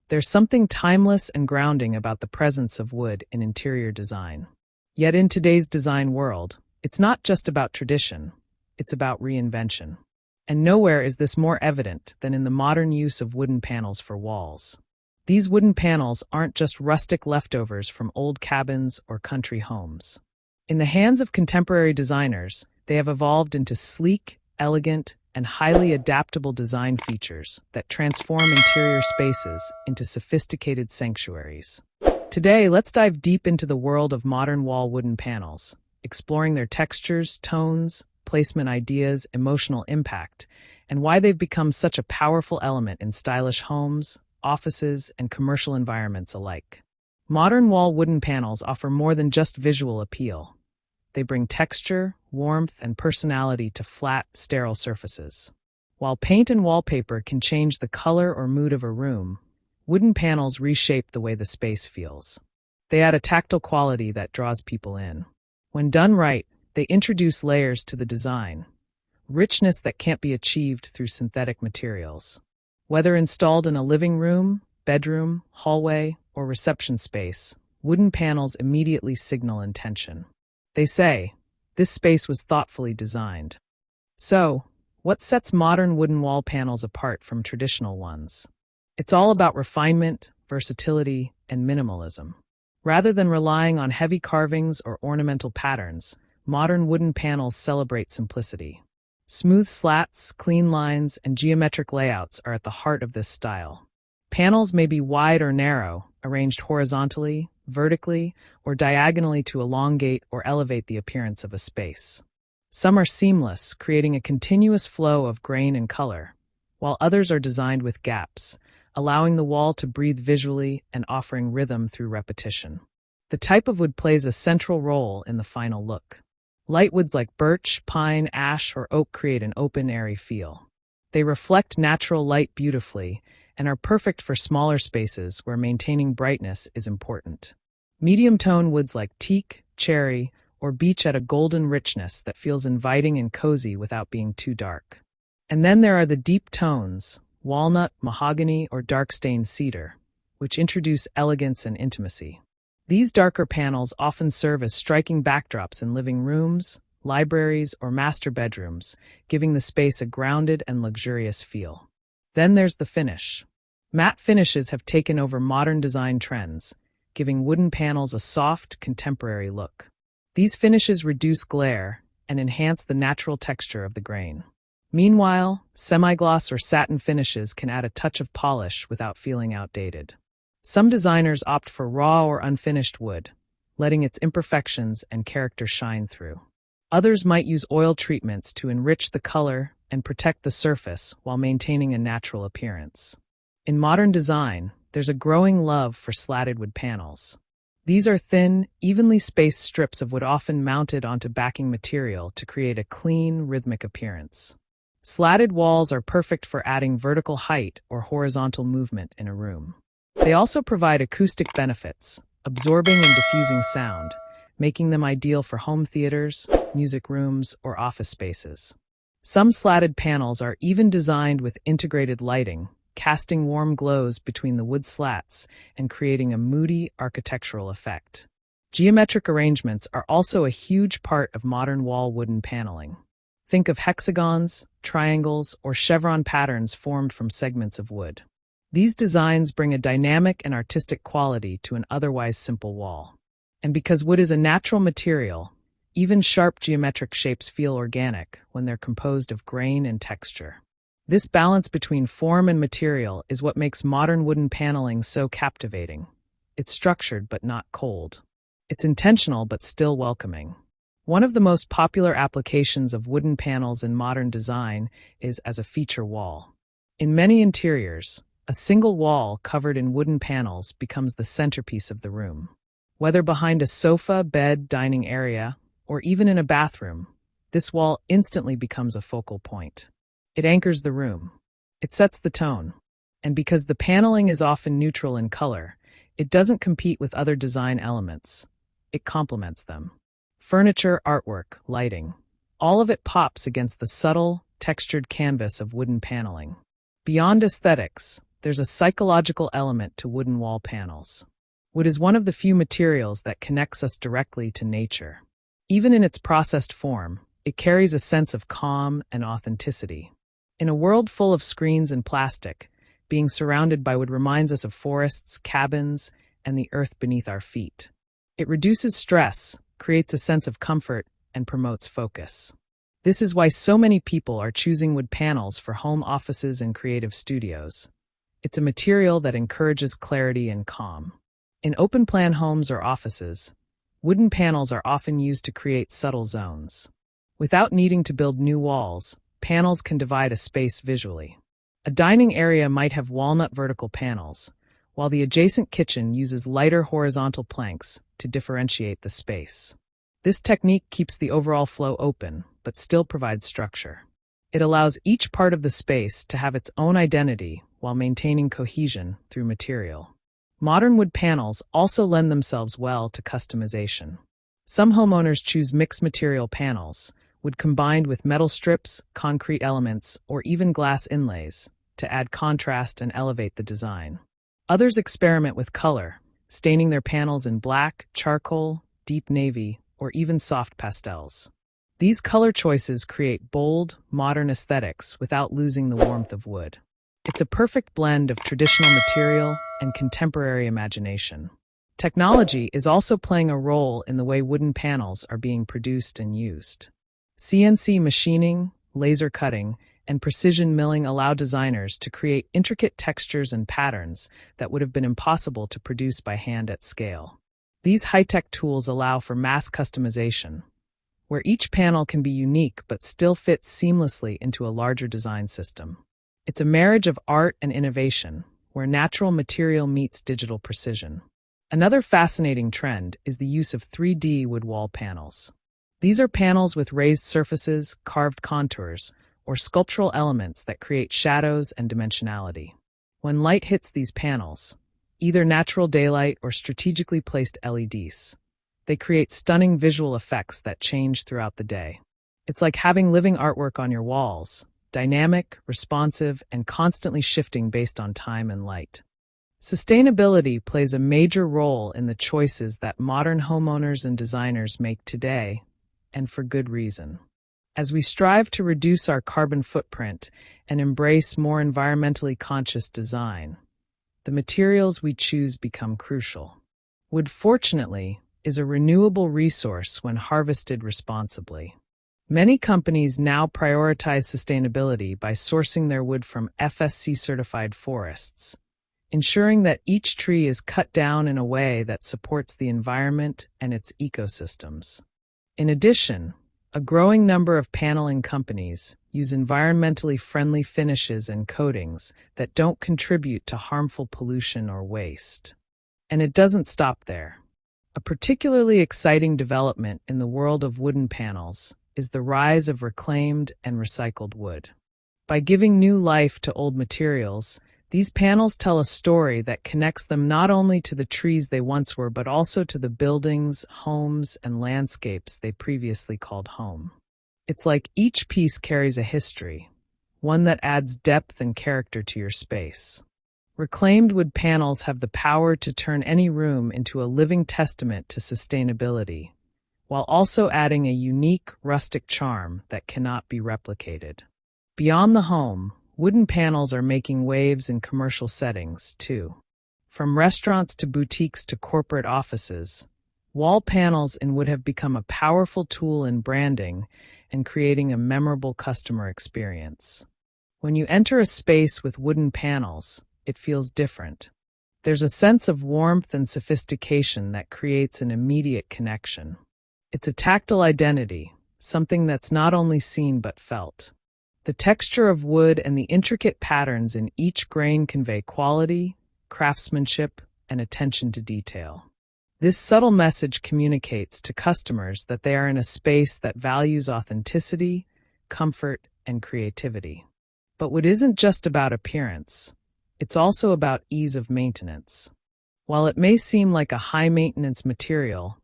There's something timeless and grounding about the presence of wood in interior design. Yet in today's design world, it's not just about tradition, it's about reinvention. And nowhere is this more evident than in the modern use of wooden panels for walls. These wooden panels aren't just rustic leftovers from old cabins or country homes. In the hands of contemporary designers, they have evolved into sleek, elegant, and highly adaptable design features that transform interior spaces into sophisticated sanctuaries. Today, let's dive deep into the world of modern wall wooden panels, exploring their textures, tones, placement ideas, emotional impact, and why they've become such a powerful element in stylish homes, offices, and commercial environments alike. Modern wall wooden panels offer more than just visual appeal. They bring texture, warmth, and personality to flat, sterile surfaces. While paint and wallpaper can change the color or mood of a room, wooden panels reshape the way the space feels. They add a tactile quality that draws people in. When done right, they introduce layers to the design, richness that can't be achieved through synthetic materials. Whether installed in a living room, bedroom, hallway, or reception space, wooden panels immediately signal intention. They say, this space was thoughtfully designed. So, what sets modern wooden wall panels apart from traditional ones? It's all about refinement, versatility, and minimalism. Rather than relying on heavy carvings or ornamental patterns, modern wooden panels celebrate simplicity. Smooth slats, clean lines, and geometric layouts are at the heart of this style. Panels may be wide or narrow, arranged horizontally, vertically, or diagonally to elongate or elevate the appearance of a space. Some are seamless, creating a continuous flow of grain and color, while others are designed with gaps, allowing the wall to breathe visually and offering rhythm through repetition. The type of wood plays a central role in the final look. Light woods like birch, pine, ash, or oak create an open, airy feel. They reflect natural light beautifully and are perfect for smaller spaces where maintaining brightness is important. Medium-tone woods like teak, cherry, or beech add a golden richness that feels inviting and cozy without being too dark. And then there are the deep tones, walnut, mahogany, or dark-stained cedar, which introduce elegance and intimacy. These darker panels often serve as striking backdrops in living rooms, libraries, or master bedrooms, giving the space a grounded and luxurious feel. Then there's the finish. Matte finishes have taken over modern design trends, giving wooden panels a soft, contemporary look. These finishes reduce glare and enhance the natural texture of the grain. Meanwhile, semi-gloss or satin finishes can add a touch of polish without feeling outdated. Some designers opt for raw or unfinished wood, letting its imperfections and character shine through. Others might use oil treatments to enrich the color and protect the surface while maintaining a natural appearance. In modern design, there's a growing love for slatted wood panels. These are thin, evenly spaced strips of wood often mounted onto backing material to create a clean, rhythmic appearance. Slatted walls are perfect for adding vertical height or horizontal movement in a room. They also provide acoustic benefits, absorbing and diffusing sound, making them ideal for home theaters, music rooms, or office spaces. Some slatted panels are even designed with integrated lighting, casting warm glows between the wood slats and creating a moody architectural effect. Geometric arrangements are also a huge part of modern wall wooden paneling. Think of hexagons, triangles, or chevron patterns formed from segments of wood. These designs bring a dynamic and artistic quality to an otherwise simple wall. And because wood is a natural material, even sharp geometric shapes feel organic when they're composed of grain and texture. This balance between form and material is what makes modern wooden paneling so captivating. It's structured but not cold. It's intentional but still welcoming. One of the most popular applications of wooden panels in modern design is as a feature wall. In many interiors, a single wall covered in wooden panels becomes the centerpiece of the room. Whether behind a sofa, bed, dining area, or even in a bathroom, this wall instantly becomes a focal point. It anchors the room. It sets the tone. And because the paneling is often neutral in color, it doesn't compete with other design elements. It complements them. Furniture, artwork, lighting, all of it pops against the subtle, textured canvas of wooden paneling. Beyond aesthetics, there's a psychological element to wooden wall panels. Wood is one of the few materials that connects us directly to nature. Even in its processed form, it carries a sense of calm and authenticity. In a world full of screens and plastic, being surrounded by wood reminds us of forests, cabins, and the earth beneath our feet. It reduces stress, creates a sense of comfort, and promotes focus. This is why so many people are choosing wood panels for home offices and creative studios. It's a material that encourages clarity and calm. In open-plan homes or offices, wooden panels are often used to create subtle zones. Without needing to build new walls, panels can divide a space visually. A dining area might have walnut vertical panels, while the adjacent kitchen uses lighter horizontal planks to differentiate the space. This technique keeps the overall flow open, but still provides structure. It allows each part of the space to have its own identity while maintaining cohesion through material. Modern wood panels also lend themselves well to customization. Some homeowners choose mixed material panels, wood combined with metal strips, concrete elements, or even glass inlays, to add contrast and elevate the design. Others experiment with color, staining their panels in black, charcoal, deep navy, or even soft pastels. These color choices create bold, modern aesthetics without losing the warmth of wood. It's a perfect blend of traditional material and contemporary imagination. Technology is also playing a role in the way wooden panels are being produced and used. CNC machining, laser cutting, and precision milling allow designers to create intricate textures and patterns that would have been impossible to produce by hand at scale. These high-tech tools allow for mass customization, where each panel can be unique but still fits seamlessly into a larger design system. It's a marriage of art and innovation, where natural material meets digital precision. Another fascinating trend is the use of 3D wood wall panels. These are panels with raised surfaces, carved contours, or sculptural elements that create shadows and dimensionality. When light hits these panels, either natural daylight or strategically placed LEDs, they create stunning visual effects that change throughout the day. It's like having living artwork on your walls, dynamic, responsive, and constantly shifting based on time and light. Sustainability plays a major role in the choices that modern homeowners and designers make today, and for good reason. As we strive to reduce our carbon footprint and embrace more environmentally conscious design, the materials we choose become crucial. Wood, fortunately, is a renewable resource when harvested responsibly. Many companies now prioritize sustainability by sourcing their wood from FSC-certified forests, ensuring that each tree is cut down in a way that supports the environment and its ecosystems. In addition, a growing number of paneling companies use environmentally friendly finishes and coatings that don't contribute to harmful pollution or waste. And it doesn't stop there. A particularly exciting development in the world of wooden panels is the rise of reclaimed and recycled wood. By giving new life to old materials, these panels tell a story that connects them not only to the trees they once were, but also to the buildings, homes, and landscapes they previously called home. It's like each piece carries a history, one that adds depth and character to your space. Reclaimed wood panels have the power to turn any room into a living testament to sustainability, while also adding a unique, rustic charm that cannot be replicated. Beyond the home, wooden panels are making waves in commercial settings, too. From restaurants to boutiques to corporate offices, wall panels in wood have become a powerful tool in branding and creating a memorable customer experience. When you enter a space with wooden panels, it feels different. There's a sense of warmth and sophistication that creates an immediate connection. It's a tactile identity, something that's not only seen but felt. The texture of wood and the intricate patterns in each grain convey quality, craftsmanship, and attention to detail. This subtle message communicates to customers that they are in a space that values authenticity, comfort, and creativity. But wood isn't just about appearance. It's also about ease of maintenance. While it may seem like a high-maintenance material,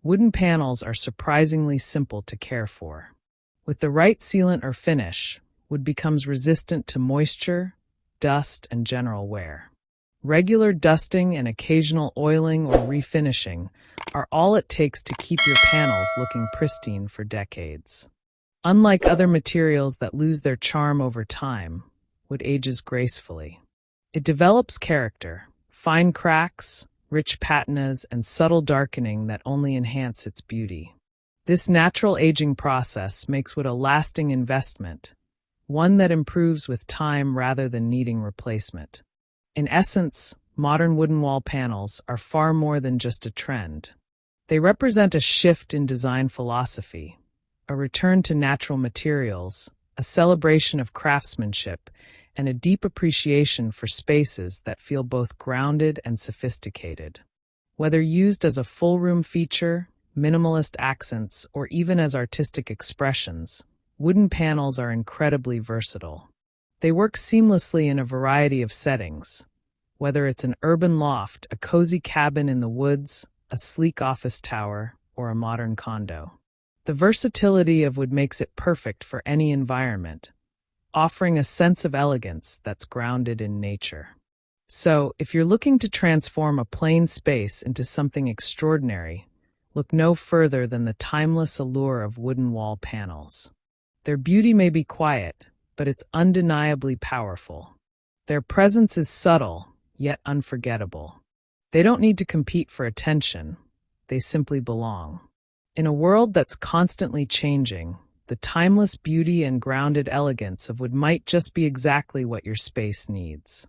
wooden panels are surprisingly simple to care for. With the right sealant or finish, wood becomes resistant to moisture, dust, and general wear. Regular dusting and occasional oiling or refinishing are all it takes to keep your panels looking pristine for decades. Unlike other materials that lose their charm over time, wood ages gracefully. It develops character, fine cracks, rich patinas, and subtle darkening that only enhance its beauty. This natural aging process makes wood a lasting investment, one that improves with time rather than needing replacement. In essence, modern wooden wall panels are far more than just a trend. They represent a shift in design philosophy, a return to natural materials, a celebration of craftsmanship, and a deep appreciation for spaces that feel both grounded and sophisticated. Whether used as a full-room feature, minimalist accents, or even as artistic expressions, wooden panels are incredibly versatile. They work seamlessly in a variety of settings, whether it's an urban loft, a cozy cabin in the woods, a sleek office tower, or a modern condo. The versatility of wood makes it perfect for any environment, offering a sense of elegance that's grounded in nature. So, if you're looking to transform a plain space into something extraordinary, look no further than the timeless allure of wooden wall panels. Their beauty may be quiet, but it's undeniably powerful. Their presence is subtle, yet unforgettable. They don't need to compete for attention, they simply belong. In a world that's constantly changing, the timeless beauty and grounded elegance of wood might just be exactly what your space needs.